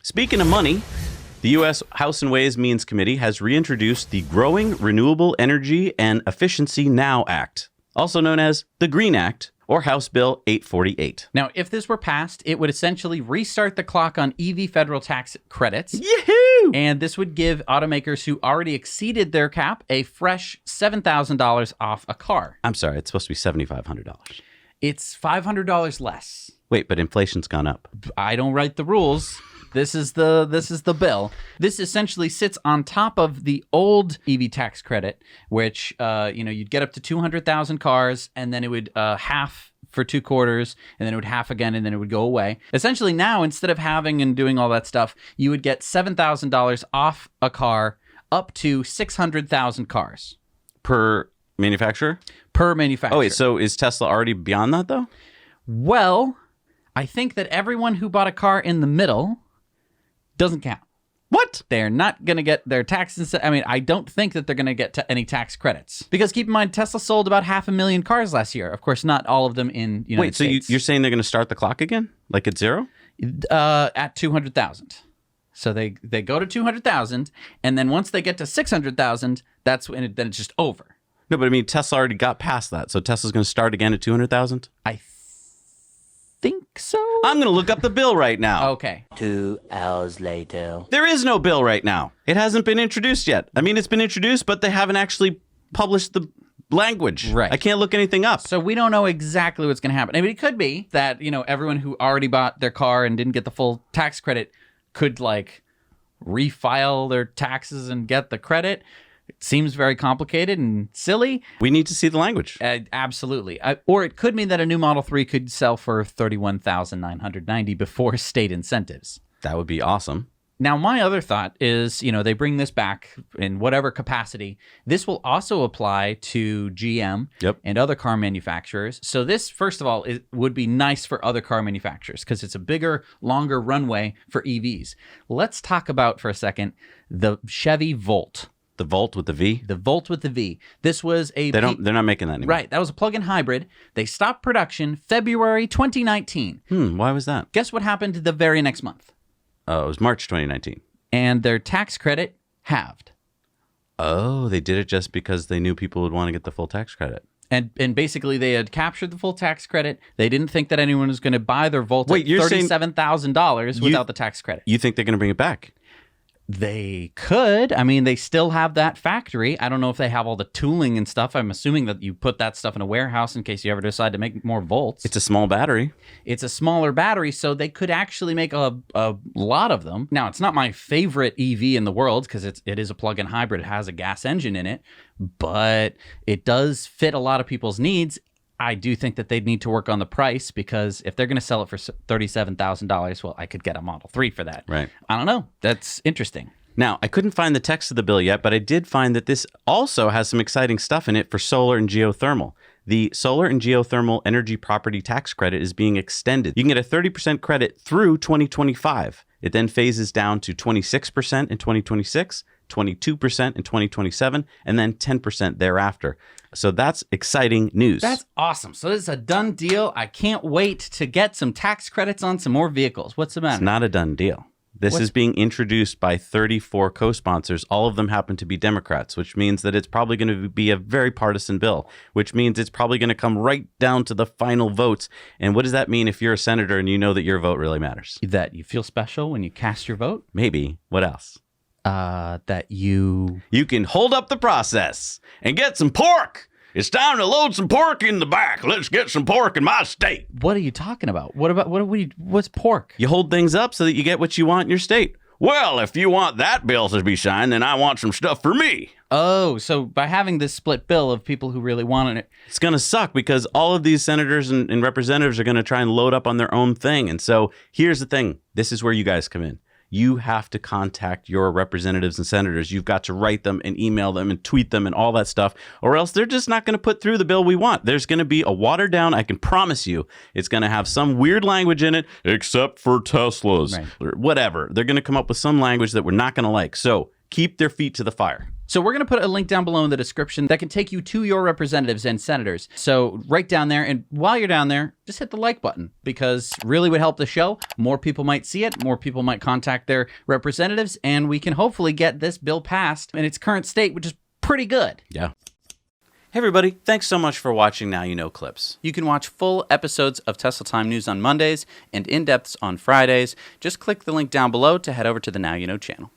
Speaking of money, the U.S. House and Ways Means Committee has reintroduced the Growing Renewable Energy and Efficiency Now Act, also known as the Green Act, or House Bill 848. Now, if this were passed, it would essentially restart the clock on EV federal tax credits. Yahoo! And this would give automakers who already exceeded their cap a fresh $7,000 off a car. I'm sorry, it's supposed to be $7,500. It's $500 less. Wait, but inflation's gone up. I don't write the rules. This is the bill. This essentially sits on top of the old EV tax credit, which you'd get up to 200,000 cars, and then it would half for 2 quarters, and then it would half again, and then it would go away. Essentially, now instead of having and doing all that stuff, you would get $7,000 off a car up to 600,000 cars Per manufacturer? per manufacturer. Oh, wait, so is Tesla already beyond that, though? Well, I think that everyone who bought a car in the middle doesn't count. What? They're not going to get their taxes. I mean, I don't think that they're going to get any tax credits. Because keep in mind, Tesla sold about 500,000 cars last year. Of course, not all of them in United States. You're saying they're going to start the clock again? Like at zero? At 200,000. So they go to 200,000, and then once they get to 600,000, that's when then it's just over. No, but I mean, Tesla already got past that. So Tesla's going to start again at 200,000? I think so. I'm going to look up the bill right now. Okay. 2 hours later. There is no bill right now. It hasn't been introduced yet. I mean, it's been introduced, but they haven't actually published the language. Right. I can't look anything up. So we don't know exactly what's going to happen. I mean, it could be that, everyone who already bought their car and didn't get the full tax credit could refile their taxes and get the credit. It seems very complicated and silly. We need to see the language. Absolutely. Or it could mean that a new Model 3 could sell for $31,990 before state incentives. That would be awesome. Now, my other thought is, they bring this back in whatever capacity. This will also apply to GM and other car manufacturers. So this, first of all, would be nice for other car manufacturers because it's a bigger, longer runway for EVs. Let's talk about, for a second, the Chevy Volt. The Volt with the V? The Volt with the V. This was a... They're not making that anymore. Right. That was a plug-in hybrid. They stopped production February 2019. Why was that? Guess what happened the very next month? Oh, it was March 2019. And their tax credit halved. Oh, they did it just because they knew people would want to get the full tax credit. And basically, they had captured the full tax credit. They didn't think that anyone was going to buy their Volt at $37,000 without the tax credit. You think they're going to bring it back? They could. I mean, they still have that factory. I don't know if they have all the tooling and stuff. I'm assuming that you put that stuff in a warehouse in case you ever decide to make more Volts. It's a small battery. It's a smaller battery, so they could actually make a lot of them. Now, it's not my favorite EV in the world because it is a plug-in hybrid. It has a gas engine in it, but it does fit a lot of people's needs. I do think that they'd need to work on the price because if they're going to sell it for $37,000, well, I could get a Model 3 for that. Right. I don't know. That's interesting. Now, I couldn't find the text of the bill yet, but I did find that this also has some exciting stuff in it for solar and geothermal. The solar and geothermal energy property tax credit is being extended. You can get a 30% credit through 2025. It then phases down to 26% in 2026, 22% in 2027, and then 10% thereafter. So that's exciting news. That's awesome. So this is a done deal. I can't wait to get some tax credits on some more vehicles. What's the matter? It's not a done deal. This is being introduced by 34 co-sponsors. All of them happen to be Democrats, which means that it's probably going to be a very partisan bill, which means it's probably going to come right down to the final votes. And what does that mean if you're a senator and you know that your vote really matters? That you feel special when you cast your vote? Maybe. What else? That you can hold up the process and get some pork. It's time to load some pork in the back. Let's get some pork in my state. What are you talking about? What's pork? You hold things up so that you get what you want in your state. Well, if you want that bill to be signed, then I want some stuff for me. Oh, so by having this split bill of people who really wanted it. It's going to suck because all of these senators and representatives are going to try and load up on their own thing. And so here's the thing. This is where you guys come in. You have to contact your representatives and senators. You've got to write them and email them and tweet them and all that stuff, or else they're just not going to put through the bill we want. There's going to be a watered down, I can promise you, it's going to have some weird language in it, except for Teslas, or whatever. They're going to come up with some language that we're not going to like. So keep their feet to the fire. So we're going to put a link down below in the description that can take you to your representatives and senators. So right down there, and while you're down there, just hit the like button, because really would help the show. More people might see it, more people might contact their representatives, and we can hopefully get this bill passed in its current state, which is pretty good. Yeah. Hey everybody, thanks so much for watching Now You Know Clips. You can watch full episodes of Tesla Time News on Mondays and in-depths on Fridays. Just click the link down below to head over to the Now You Know channel.